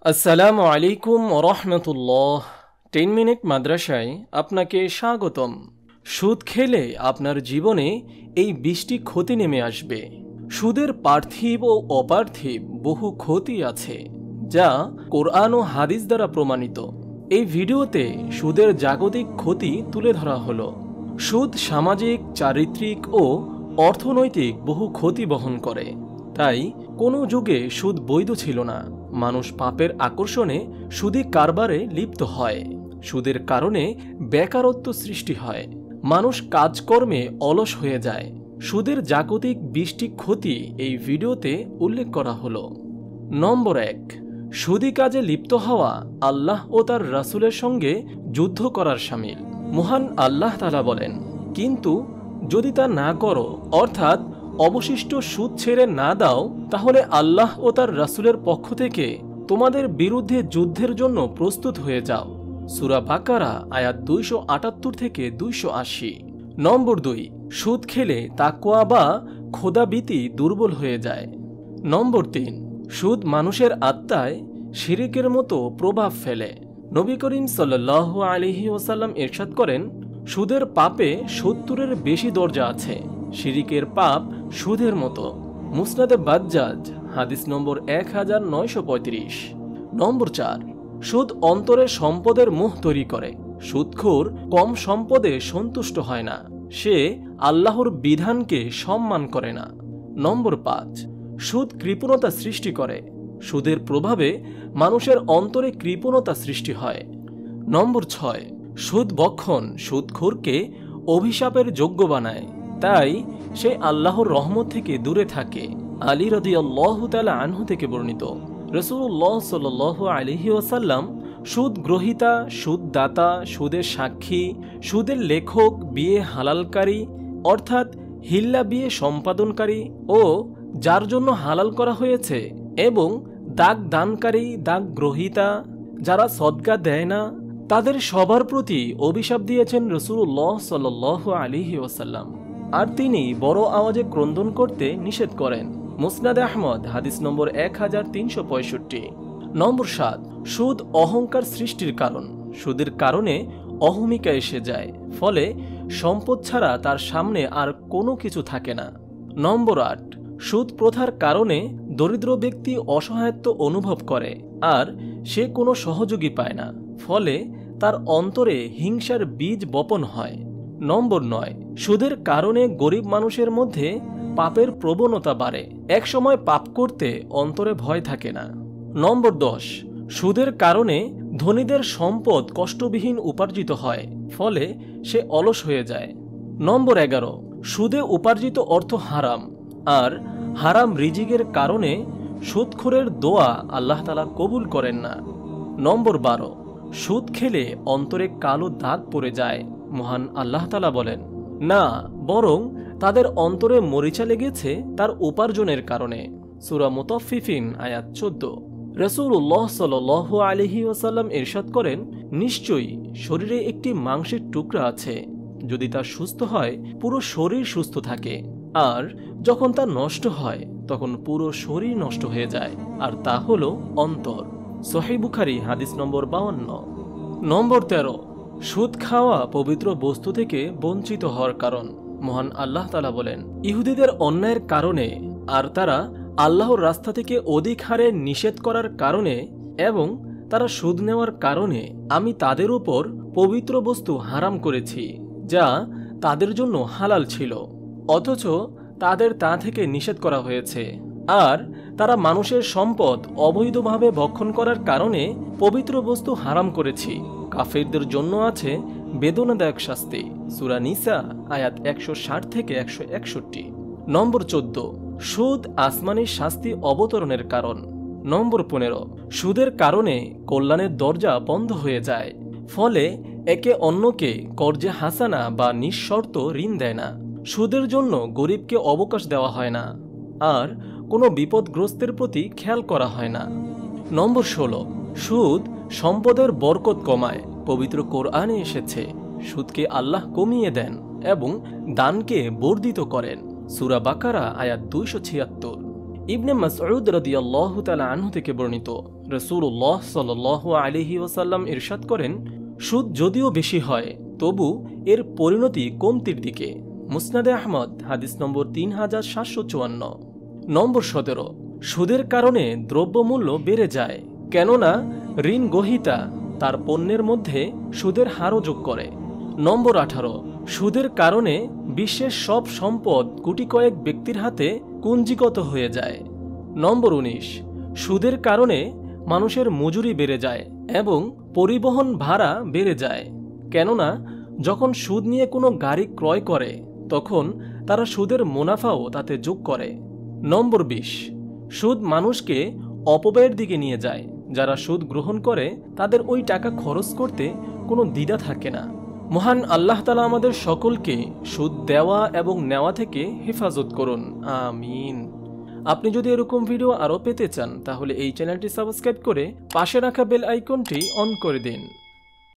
আসসালামু আলাইকুম রহমতুল্লাহ। 10 মিনিট মাদ্রাসায় আপনাকে স্বাগতম। সুদ খেলে আপনার জীবনে এই 20টি ক্ষতি নেমে আসবে। সুদের পার্থিব ও অপার্থিব বহু ক্ষতি আছে, যা কোরআন ও হাদিস দ্বারা প্রমাণিত। এই ভিডিওতে সুদের জাগতিক ক্ষতি তুলে ধরা হলো। সুদ সামাজিক, চারিত্রিক ও অর্থনৈতিক বহু ক্ষতি বহন করে। তাই কোনো যুগে সুদ বৈধ ছিল না। মানুষ পাপের আকর্ষণে সুদী কারবারে লিপ্ত হয়। সুদের কারণে বেকারত্ব সৃষ্টি হয়, মানুষ কাজকর্মে অলস হয়ে যায়। সুদের জাগতিক 20টি ক্ষতি এই ভিডিওতে উল্লেখ করা হলো। নম্বর 1, সুদী কাজে লিপ্ত হওয়া আল্লাহ ও তার রাসূলের সঙ্গে যুদ্ধ করার শামিল। মহান আল্লাহ তাআলা বলেন, কিন্তু যদি তা না করো, অর্থাৎ অবশিষ্ট সুদ ছেড়ে না দাও, তাহলে আল্লাহ ও তার রাসূলের পক্ষ থেকে তোমাদের বিরুদ্ধে যুদ্ধের জন্য প্রস্তুত হয়ে যাও। সূরা বাকারা আয়াত 278 থেকে 280। নম্বর 2, সুদ খেলে তাকওয়া বা খোদাভীতি দুর্বল হয়ে যায়। নম্বর 3, সুদ মানুষের আত্মায় শিরকের মতো প্রভাব ফেলে। নবী করিম সাল্লাল্লাহু আলাইহি ওয়াসাল্লাম ইরশাদ করেন, সুদের পাপে 70-এর বেশি দরজা আছে। শিরিকের পাপ সুদের মতো। মুসনাদে বাজ্জাজ হাদিস নম্বর 1935। নম্বর 4, সুদ অন্তরের সম্পদের মোহ তৈরি করে। সুদখোর কম সম্পদে সন্তুষ্ট হয় না, সে আল্লাহর বিধানকে সম্মান করে না। নম্বর 5, সুদ কৃপণতা সৃষ্টি করে। সুদের প্রভাবে মানুষের অন্তরে কৃপণতা সৃষ্টি হয়। নম্বর 6, সুদ ভক্ষণ সুদখোরকে অভিশাপের যোগ্য বানায়, তাই সে আল্লাহর রহমত থেকে দূরে থাকে। আলী রাদিয়াল্লাহু তাআলা আনহু থেকে বর্ণিত, রাসূলুল্লাহ সাল্লাল্লাহু আলাইহি ওয়াসাল্লাম সুদ গ্রহীতা, সুদদাতা, সুদের সাক্ষী, সুদের লেখক, বিয়ে হালালকারী অর্থাৎ হিল্লা বিয়ে সম্পাদনকারী ও যার জন্য হালাল করা হয়েছে, এবং দাগ দানকারী, দাগ গ্রহীতা, যারা সদকা দেয় না, তাদের সবার প্রতি অভিশাপ দিয়েছেন রাসূলুল্লাহ সাল্লাল্লাহু আলাইহি ওয়াসাল্লাম। আর তিনি বড় আওয়াজে ক্রন্দন করতে নিষেধ করেন। মুসনাদে আহমদ হাদিস নম্বর 1365। নম্বর 7, সুদ অহংকার সৃষ্টির কারণ। সুদের কারণে অহমিকা এসে যায়, ফলে সম্পদ ছাড়া তার সামনে আর কোনো কিছু থাকে না। নম্বর 8, সুদ প্রথার কারণে দরিদ্র ব্যক্তি অসহায়ত্ব অনুভব করে, আর সে কোনো সহযোগী পায় না, ফলে তার অন্তরে হিংসার বীজ বপন হয়। নম্বর 9, সুদের কারণে গরিব মানুষের মধ্যে পাপের প্রবণতা বাড়ে। একসময় পাপ করতে অন্তরে ভয় থাকে না। নম্বর 10, সুদের কারণে ধনীদের সম্পদ কষ্টবিহীন উপার্জিত হয়, ফলে সে অলস হয়ে যায়। নম্বর 11, সুদে উপার্জিত অর্থ হারাম, আর হারাম রিজিকের কারণে সুদখোরের দোয়া আল্লাহ তাআলা কবুল করেন না। নম্বর 12, সুদ খেলে অন্তরে কালো দাগ পড়ে যায়। মহান আল্লাহ তাআলা বলেন, না, বরং তাদের অন্তরে মরিচা লেগেছে তার উপার্জনের কারণে। সূরা মুতাফফিফিন আয়াত 14। রাসূলুল্লাহ সাল্লাল্লাহু আলাইহি ওয়াসাল্লাম ইরশাদ করেন, নিশ্চয়ই শরীরে একটি মাংসের টুকরা আছে, যদি তা সুস্থ হয় পুরো শরীর সুস্থ থাকে, আর যখন তা নষ্ট হয় তখন পুরো শরীর নষ্ট হয়ে যায়, আর তা হলো অন্তর। সহিহ বুখারী হাদিস নম্বর 52। নম্বর 13, সুদ খাওয়া পবিত্র বস্তু থেকে বঞ্চিত হওয়ার কারণ। মহান আল্লাহ তাআলা বলেন, ইহুদিদের অন্যায়ের কারণে আর তারা আল্লাহর রাস্তা থেকে অধিক হারে নিষেধ করার কারণে এবং তারা সুদ নেওয়ার কারণে আমি তাদের উপর পবিত্র বস্তু হারাম করেছি, যা তাদের জন্য হালাল ছিল, অথচ তাদের তা থেকে নিষেধ করা হয়েছে। আর তারা মানুষের সম্পদ অবৈধভাবে ভক্ষণ করার কারণে পবিত্র বস্তু হারাম করেছি। কাফেরদের জন্য আছে বেদনাদায়ক শাস্তি। সূরা নিসা আয়াত 160 থেকে 161। নম্বর 14, সুদ আসমানি শাস্তি অবতরণের কারণ। নম্বর 15, সুদের কারণে কল্যাণের দরজা বন্ধ হয়ে যায়, ফলে একে অন্যকে কর্জে হাসানা বা নিঃশর্ত ঋণ দেয় না। সুদের জন্য গরিবকে অবকাশ দেওয়া হয় না, আর কোনো বিপদগ্রস্তের প্রতি খেয়াল করা হয় না। নম্বর 16, সুদ সম্পদের বরকত কমায়। পবিত্র কোরআনে এসেছে, সুদকে আল্লাহ কমিয়ে দেন এবং দানকে বর্ধিত করেন। সূরা বাকারা আয়াত 276। ইবনে মাসউদ রাদিয়াল্লাহু তাআলা আনহু থেকে বর্ণিত, রাসূলুল্লাহ সাল্লাল্লাহু আলাইহি ওয়াসাল্লাম ইরশাদ করেন, সুদ যদিও বেশি হয় তবু এর পরিণতি কমতির দিকে। মুসনাদে আহমদ হাদিস নম্বর 3754। নম্বর 17, সুদের কারণে দ্রব্যমূল্য বেড়ে যায়, কেননা ঋণ গ্রহীতা তার পণ্যের মধ্যে সুদের হারও যোগ করে। নম্বর 18, সুদের কারণে বিশ্বের সব সম্পদ কোটি কয়েক ব্যক্তির হাতে পুঞ্জীগত হয়ে যায়। নম্বর 19, সুদের কারণে মানুষের মজুরি বেড়ে যায় এবং পরিবহন ভাড়া বেড়ে যায়, কেননা যখন সুদ নিয়ে কোনো গাড়ি ক্রয় করে তখন তারা সুদের মুনাফাও তাতে যোগ করে। নম্বর 20, সুদ মানুষকে অপব্যয়ের দিকে নিয়ে যায়। যারা সুদ গ্রহণ করে তাদের ওই টাকা খরচ করতে কোনো দ্বিধা থাকে না। মহান আল্লাহ তাআলা আমাদের সকলকে সুদ দেওয়া এবং নেওয়া থেকে হেফাজত করুন, আমিন। আপনি যদি এরকম ভিডিও আরও পেতে চান তাহলে এই চ্যানেলটি সাবস্ক্রাইব করে পাশে রাখা বেল আইকনটি অন করে দিন।